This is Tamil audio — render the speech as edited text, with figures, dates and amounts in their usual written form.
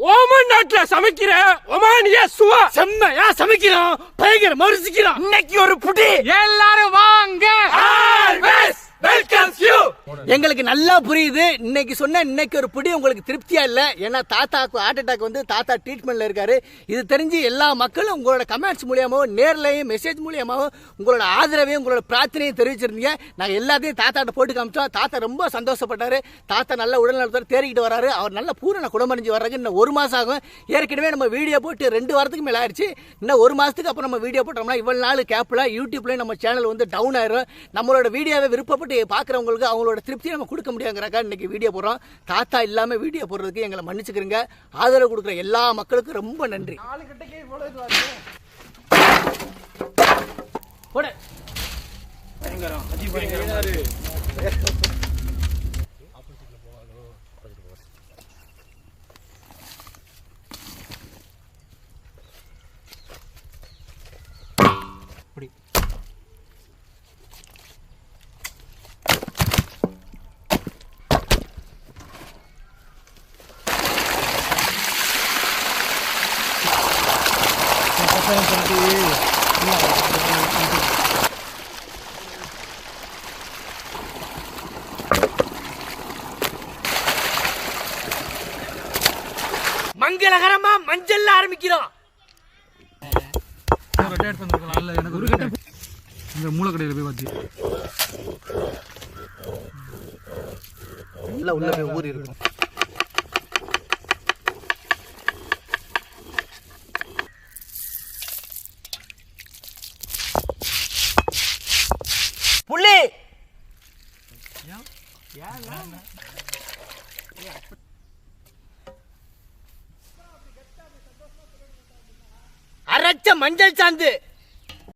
ஓமன் நாட்டுல சமைக்கிற ஒமானிய சுவா செம்மையா சமைக்கிறோம், பயங்கர மறுசிக்கிறோம். இன்னைக்கு ஒரு புடி, எல்லாரும் வாங்க. எங்களுக்கு நல்லா புரியுது. இன்னைக்கு சொன்ன இன்னைக்கு ஒரு புடி உங்களுக்கு திருப்தியா இல்ல. ஏன்னா தாத்தாக்கு ஹார்ட் அட்டாக் வந்து தாத்தா ட்ரீட்மெண்ட்ல இருக்காரு. இது தெரிஞ்சு எல்லா மக்களும் உங்களோட கமெண்ட்ஸ் மூலியமாவும் நேர்லையும் மெசேஜ் மூலியமாவும் உங்களோட ஆதரவையும் உங்களோட பிரார்த்தனையும் தெரிவிச்சிருந்தீங்க. நாங்க எல்லாத்தையும் தாத்தாட்ட போட்டு காமிச்சோம். தாத்தா ரொம்ப சந்தோஷப்பட்டாரு. தாத்தா நல்ல உடல் நலத்தோட தேறிக்கிட்டு வராரு. அவர் நல்ல பூரண குணமடைஞ்சு வர்றாங்க. இன்னும் 1 மாசம் ஆகும். ஏற்கனவே நம்ம வீடியோ போட்டு 2 வாரத்துக்கு மேல ஆயிடுச்சு. இன்னும் 1 மாசத்துக்கு அப்புறம் நம்ம வீடியோ போட்டோம்னா இவ்வளவு நாள் கேப்ல யூடியூப்ல நம்ம சேனல் வந்து டவுன் ஆயிரும். நம்மளோட வீடியோவை விருப்பப்பட்டு பாக்குறவங்களுக்கு அவங்களோட திருப்தியை நம்ம கொடுக்க முடியாங்கிறக்கா இன்னைக்கு வீடியோ போடுறோம். தாத்தா இல்லாம வீடியோ போடுறதுக்கு எங்களை மன்னிச்சுக்கிறீங்க. ஆதரவு கொடுக்குற எல்லா மக்களுக்கும் ரொம்ப நன்றி. மங்களகரமா மஞ்சள் ஆரம்பிக்கிறோம். இந்த மூலக்கடையில் போய் பார்த்து உள்ள போய் ஊறி இருக்கும். புள்ளி அரைச்ச மஞ்சள் சாந்து